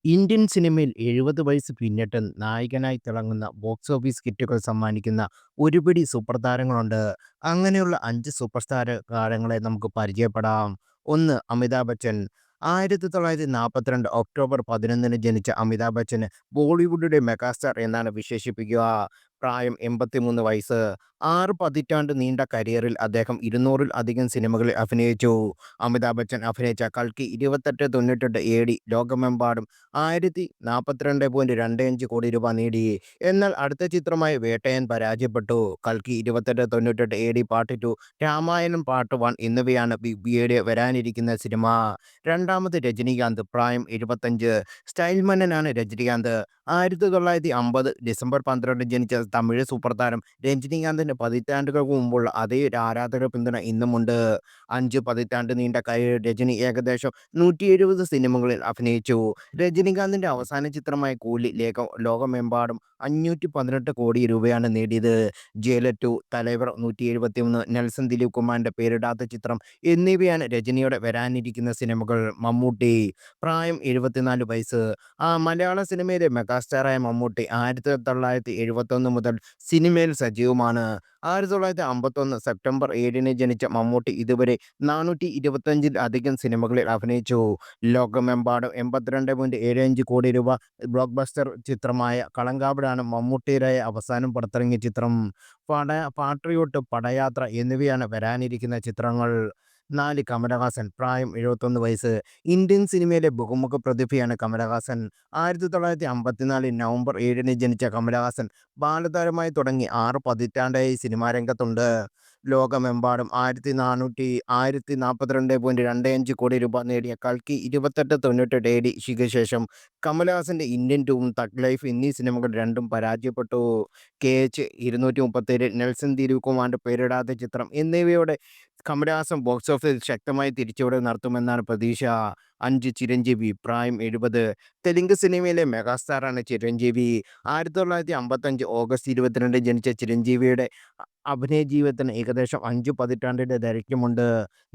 Indian സിനിമയിൽ 70 വയസ്സ് പിന്നിട്ട് നായകനായി തിളങ്ങുന്ന ബോക്സ് ഓഫീസ് ഹിറ്റുകൾ സമ്മാനിക്കുന്ന ഒരുപിടി സൂപ്പർ താരങ്ങളുണ്ട്. അങ്ങനെയുള്ള 5 സൂപ്പർ താരങ്ങളെ നമുക്ക് പരിചയപ്പെടാം. 1. അമിതാഭ് ബച്ചൻ. 1942 ഒക്ടോബർ 11-ന് ജനിച്ച അമിതാഭ് ബച്ചന് ബോളിവുഡിന്റെ മെഗാസ്റ്റാർ എന്നാണ് വിശേഷിപ്പിക്കുക. പ്രായം 83 വയസ്സ്. 6 പതിറ്റാണ്ട് നീണ്ട കരിയറിൽ അദ്ദേഹം 200-ൽ അധികം സിനിമകളിൽ അഭിനയിച്ചു. അമിതാഭ് ബച്ചൻ അഭിനയിച്ച കൽക്കി 2898 AD ലോകമെമ്പാടും 1042.25 കോടി രൂപ നേടി. എന്നാൽ അടുത്ത ചിത്രമായ വേട്ടയാൻ പരാജയപ്പെട്ടു. കൽക്കി 2898 AD പാർട്ട് 2, രാമായണം പാർട്ട് 1 എന്നിവയാണ് പിന്നീട് വരാനിരിക്കുന്ന സിനിമ. രണ്ടാമത് രജനികാന്ത്. പ്രായം 75. സ്റ്റൈൽ മന്നനാണ് രജനികാന്ത്. 1950 ഡിസംബർ 12 ജനിച്ച തമിഴ് സൂപ്പർ താരം രജനികാന്തിന് പതിറ്റാണ്ടുകൾക്ക് മുമ്പുള്ള അതേ ആരാധക പിന്തുണ ഇന്നുമുണ്ട്. 5 പതിറ്റാണ്ട് നീണ്ട കരിയറിൽ രജനി ഏകദേശം 170 സിനിമകളിൽ അഭിനയിച്ചു. രജനികാന്തിന്റെ അവസാന ചിത്രമായ കൂലി ലോകമെമ്പാടും 518 കോടി രൂപയാണ് നേടിയത്. ജയിലർ 2, തലൈവർ 173, നെൽസൺ ദിലീപ് കുമാറിന്റെ പേരിടാത്ത ചിത്രം എന്നിവയാണ് രജനിയുടെ വരാനിരിക്കുന്ന സിനിമകൾ. മമ്മൂട്ടി. പ്രായം 74 വയസ്സ്. മലയാള സിനിമയിലെ മെഗാസ്റ്റാറായ മമ്മൂട്ടി 1971 മുതൽ സിനിമയിൽ സജീവമാണ്. 1951 സെപ്റ്റംബർ 7-ന് ജനിച്ച മമ്മൂട്ടി ഇതുവരെ 425-ൽ അധികം സിനിമകളിൽ അഭിനയിച്ചു. ലോകമെമ്പാടും 82.75 കോടി രൂപ ബ്ലോക്ക്ബസ്റ്റർ ചിത്രമായ കളങ്കാവലാണ് മമ്മൂട്ടിയുടെ അവസാനം പുറത്തിറങ്ങിയ ചിത്രം. പാട്രിയോട്ട്, പടയാത്ര എന്നിവയാണ് വരാനിരിക്കുന്ന ചിത്രങ്ങൾ. 4. കമലഹാസൻ. പ്രായം 71 വയസ്സ്. ഇന്ത്യൻ സിനിമയിലെ ബഹുമുഖ പ്രതിഭയാണ് കമലഹാസൻ. 1954 നവംബർ 7-ന് ജനിച്ച കമലഹാസൻ ബാലതാരമായി തുടങ്ങി 6 പതിറ്റാണ്ടായി സിനിമാ രംഗത്തുണ്ട്. ലോകമെമ്പാടും 1042.25 കോടി രൂപ നേടിയ കൽക്കി 2898 AD ശേഷം കമലഹാസന്റെ ഇന്ത്യൻ 2ഉം തഗ് ലൈഫ് എന്നീ സിനിമകൾ രണ്ടും പരാജയപ്പെട്ടു. KH 237, നെൽസൺ ദിലീപ് കുമാറിന്റെ പേരിടാത്ത ചിത്രം എന്നിവയോടെ കമലഹാസൻ ബോക്സ് ഓഫീസിൽ ശക്തമായി തിരിച്ചുവരവ് നടത്തുമെന്നാണ് പ്രതീക്ഷ. 5. ചിരഞ്ജീവി. പ്രായം 70. തെലുങ്ക് സിനിമയിലെ മെഗാസ്റ്റാറാണ് ചിരഞ്ജീവി. 1955 ഓഗസ്റ്റ് 22 ജനിച്ച ചിരഞ്ജീവിയുടെ അഭിനയ ജീവിതത്തിന് ഏകദേശം 5 പതിറ്റാണ്ടിന്റെ ദൈർഘ്യമുണ്ട്.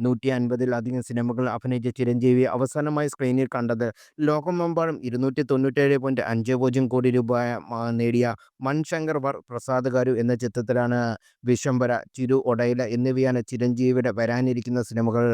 150-ലധികം സിനിമകളിൽ അഭിനയിച്ച ചിരഞ്ജീവി അവസാനമായി സ്ക്രീനിൽ കണ്ടത് ലോകമെമ്പാടും 297.50 കോടി രൂപ നേടിയ മൻശങ്കർ വർ പ്രസാദ് ഗാരു എന്ന ചിത്രത്തിലാണ്. വിശ്വംഭര, ചിരു ഒഡൈല എന്നിവയാണ് ചിരഞ്ജീവിയുടെ വരാനിരിക്കുന്ന സിനിമകൾ.